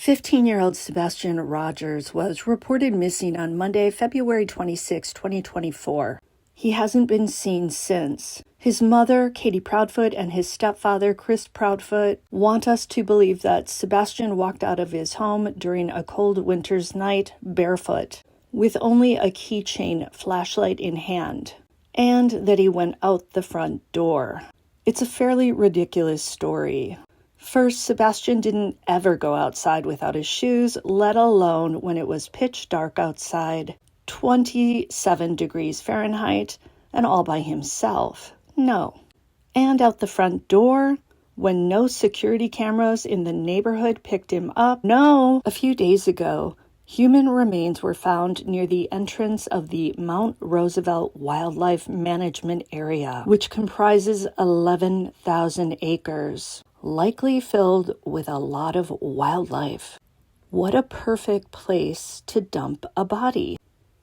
15-year-old Sebastian Rogers was reported missing on Monday, February 26, 2024. He hasn't been seen since. His mother, Katie Proudfoot, and his stepfather, Chris Proudfoot, want us to believe that Sebastian walked out of his home during a cold winter's night barefoot, with only a keychain flashlight in hand, and that he went out the front door. It's a fairly ridiculous story. First, Sebastian didn't ever go outside without his shoes, let alone when it was pitch dark outside, 27 degrees Fahrenheit, and all by himself. No. And out the front door, when no security cameras in the neighborhood picked him up. No. A few days ago, human remains were found near the entrance of the Mount Roosevelt Wildlife Management Area, which comprises 11,000 acres. Likely filled with a lot of wildlife. What a perfect place to dump a body.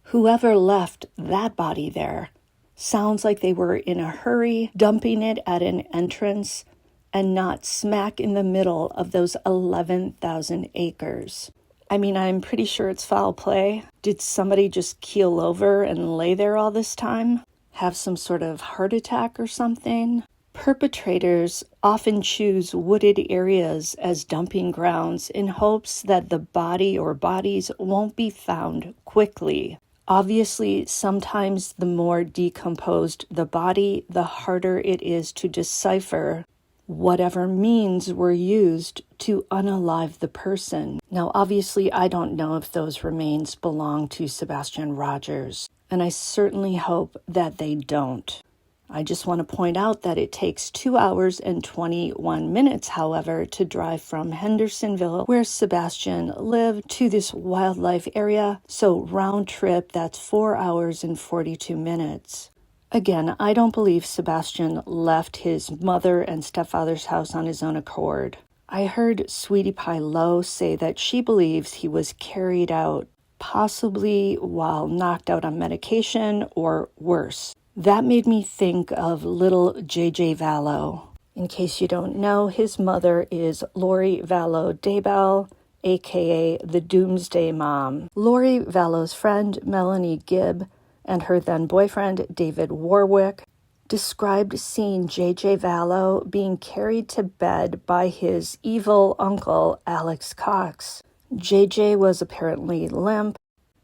Whoever left that body there sounds like they were in a hurry, dumping it at an entrance and not smack in the middle of those 11,000 acres. I mean, I'm pretty sure it's foul play. Did somebody just keel over and lay there all this time? Have some sort of heart attack or something? Perpetrators often choose wooded areas as dumping grounds in hopes that the body or bodies won't be found quickly. Obviously, sometimes the more decomposed the body, the harder it is to decipher whatever means were used to unalive the person. Now, obviously, I don't know if those remains belong to Sebastian Rogers, and I certainly hope that they don't. I just want to point out that it takes 2 hours and 21 minutes, however, to drive from Hendersonville, where Sebastian lived, to this wildlife area. So round trip, that's 4 hours and 42 minutes. Again, I don't believe Sebastian left his mother and stepfather's house on his own accord. I heard Sweetie Pie Lowe say that she believes he was carried out, possibly while knocked out on medication or worse. That made me think of little JJ Vallow. In case you don't know, his mother is Lori Vallow Daybell, aka the Doomsday Mom. Lori Vallow's friend, Melanie Gibb, and her then boyfriend, David Warwick, described seeing JJ Vallow being carried to bed by his evil uncle, Alex Cox. JJ was apparently limp,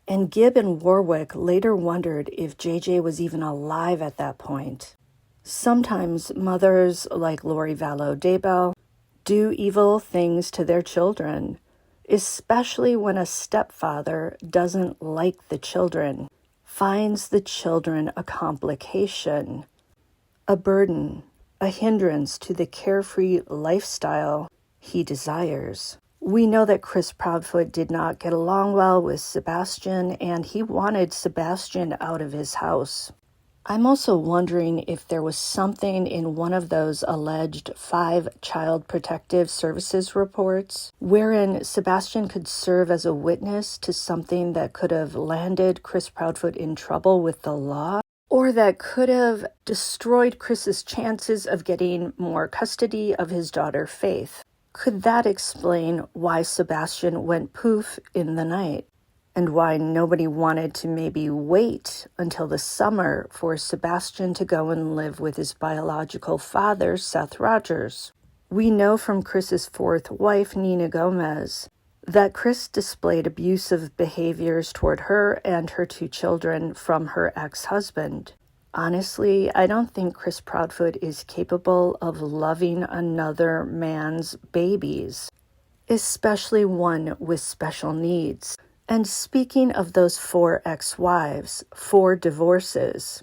and Gibb and Warwick later wondered if JJ was even alive at that point. Sometimes mothers like Lori Vallow Daybell do evil things to their children, especially when a stepfather doesn't like the children, finds the children a complication, a burden, a hindrance to the carefree lifestyle he desires. We know that Chris Proudfoot did not get along well with Sebastian, and he wanted Sebastian out of his house. I'm also wondering if there was something in one of those alleged 5 Child Protective Services reports wherein Sebastian could serve as a witness to something that could have landed Chris Proudfoot in trouble with the law, or that could have destroyed Chris's chances of getting more custody of his daughter Faith. Could that explain why Sebastian went poof in the night, and why nobody wanted to maybe wait until the summer for Sebastian to go and live with his biological father, Seth Rogers? We know from Chris's 4th wife, Nina Gomez, that Chris displayed abusive behaviors toward her and her 2 children from her ex-husband. Honestly, I don't think Chris Proudfoot is capable of loving another man's babies, especially one with special needs. And speaking of those 4 ex-wives, 4 divorces,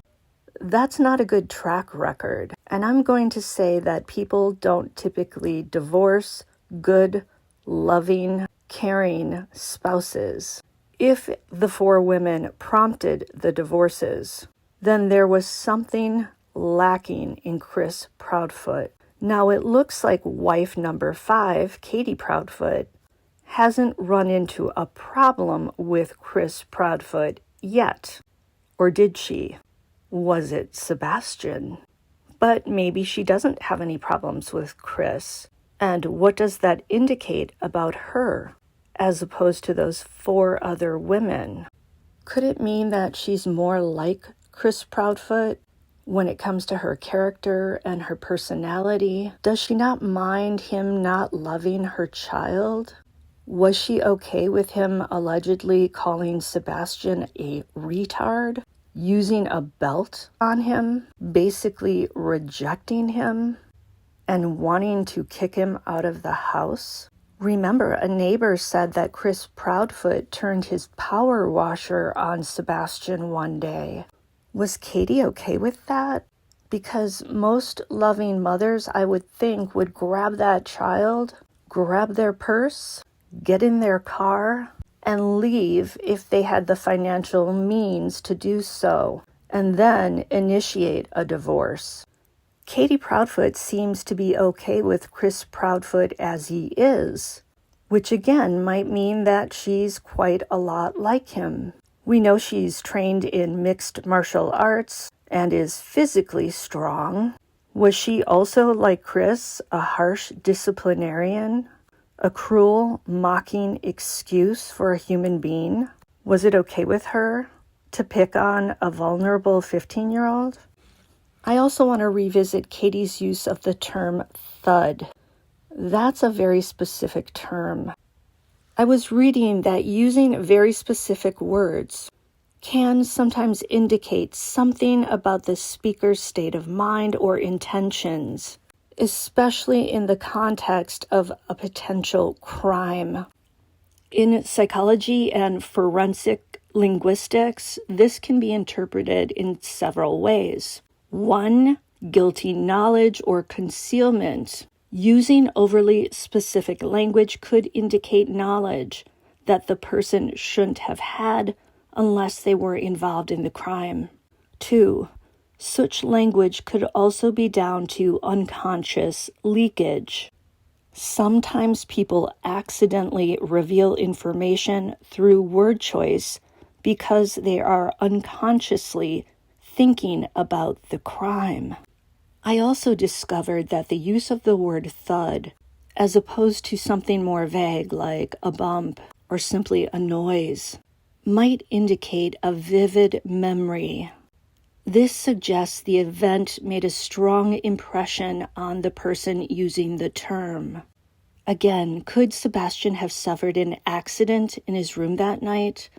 that's not a good track record. And I'm going to say that people don't typically divorce good, loving, caring spouses. If the 4 women prompted the divorces, then there was something lacking in Chris Proudfoot. Now it looks like wife number 5, Katie Proudfoot, hasn't run into a problem with Chris Proudfoot yet. Or did she? Was it Sebastian? But maybe she doesn't have any problems with Chris. And what does that indicate about her? as opposed to those 4 other women? Could it mean that she's more like Chris Proudfoot when it comes to her character and her personality? Does she not mind him not loving her child? Was she okay with him allegedly calling Sebastian a retard, using a belt on him, basically rejecting him, and wanting to kick him out of the house? Remember, a neighbor said that Chris Proudfoot turned his power washer on Sebastian one day. Was Katie okay with that? Because most loving mothers, I would think, would grab that child, grab their purse, get in their car, and leave if they had the financial means to do so, and then initiate a divorce. Katie Proudfoot seems to be okay with Chris Proudfoot as he is, which again might mean that she's quite a lot like him. We know she's trained in mixed martial arts and is physically strong. Was she also, like Chris, a harsh disciplinarian? A cruel, mocking excuse for a human being? Was it okay with her to pick on a vulnerable 15-year-old? I also want to revisit Katie's use of the term thud. That's a very specific term. I was reading that using very specific words can sometimes indicate something about the speaker's state of mind or intentions, especially in the context of a potential crime. In psychology and forensic linguistics, this can be interpreted in several ways. 1, guilty knowledge or concealment. Using overly specific language could indicate knowledge that the person shouldn't have had unless they were involved in the crime. 2, such language could also be down to unconscious leakage. Sometimes people accidentally reveal information through word choice because they are unconsciously thinking about the crime. I also discovered that the use of the word thud, as opposed to something more vague like a bump or simply a noise, might indicate a vivid memory. This suggests the event made a strong impression on the person using the term. Again, could Sebastian have suffered an accident in his room that night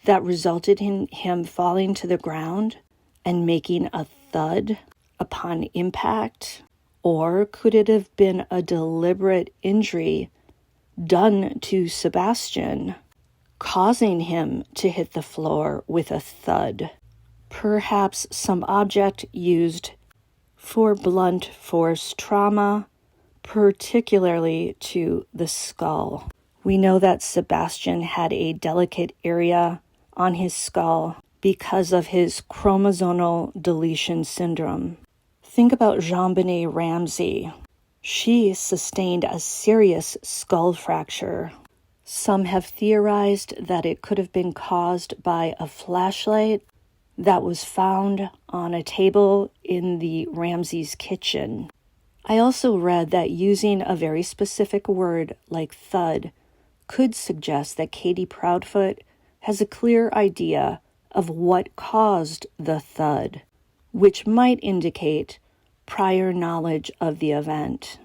that resulted in him falling to the ground and making a thud upon impact? Or could it have been a deliberate injury done to Sebastian, causing him to hit the floor with a thud? Perhaps some object used for blunt force trauma, particularly to the skull. We know that Sebastian had a delicate area on his skull because of his chromosomal deletion syndrome. Think about JonBenet Ramsey. She sustained a serious skull fracture. Some have theorized that it could have been caused by a flashlight that was found on a table in the Ramsey's kitchen. I also read that using a very specific word like thud could suggest that Katie Proudfoot has a clear idea of what caused the thud, which might indicate prior knowledge of the event.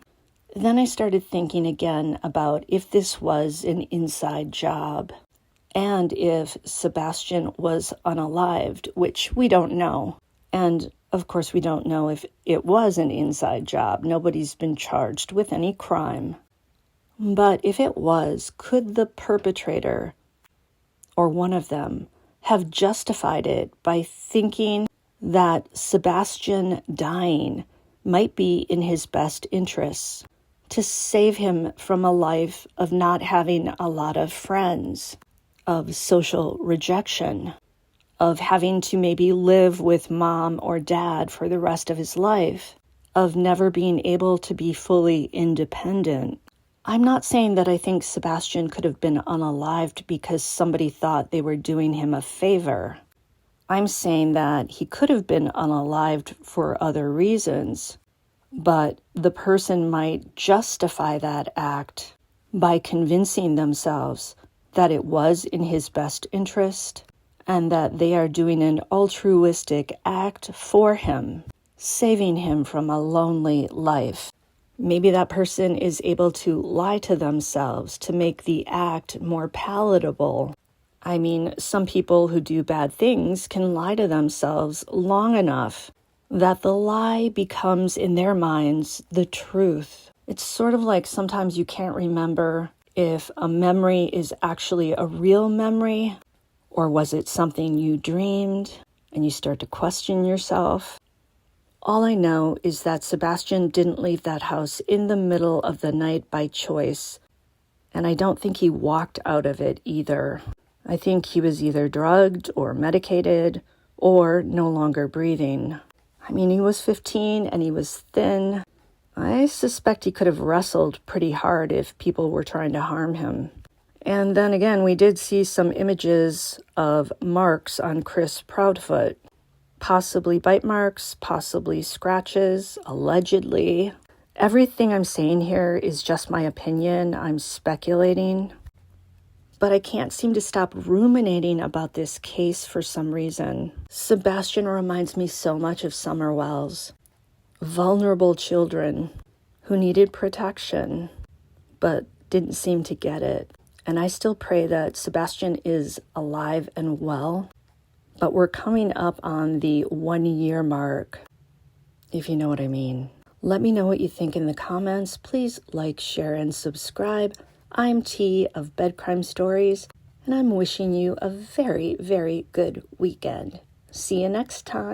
Then I started thinking again about if this was an inside job, and if Sebastian was unalived, which we don't know. And of course, we don't know if it was an inside job. Nobody's been charged with any crime. But if it was, could the perpetrator, or one of them, have justified it by thinking that Sebastian dying might be in his best interests, to save him from a life of not having a lot of friends, of social rejection, of having to maybe live with mom or dad for the rest of his life, of never being able to be fully independent. I'm not saying that I think Sebastian could have been unalived because somebody thought they were doing him a favor. I'm saying that he could have been unalived for other reasons, but the person might justify that act by convincing themselves that it was in his best interest, and that they are doing an altruistic act for him, saving him from a lonely life. Maybe that person is able to lie to themselves to make the act more palatable. I mean, some people who do bad things can lie to themselves long enough that the lie becomes, in their minds, the truth. It's sort of like sometimes you can't remember if a memory is actually a real memory, or was it something you dreamed, and you start to question yourself. All I know is that Sebastian didn't leave that house in the middle of the night by choice, and I don't think he walked out of it either. I think he was either drugged or medicated or no longer breathing. I mean, he was 15 and he was thin. I suspect he could have wrestled pretty hard if people were trying to harm him. And then again, we did see some images of marks on Chris Proudfoot. Possibly bite marks, possibly scratches, allegedly. Everything I'm saying here is just my opinion. I'm speculating. But I can't seem to stop ruminating about this case for some reason. Sebastian reminds me so much of Summer Wells. Vulnerable children who needed protection, but didn't seem to get it. And I still pray that Sebastian is alive and well. But we're coming up on the 1 year mark, if you know what I mean. Let me know what you think in the comments. Please like, share, and subscribe. I'm T of Bed Crime Stories, and I'm wishing you a very, very good weekend. See you next time.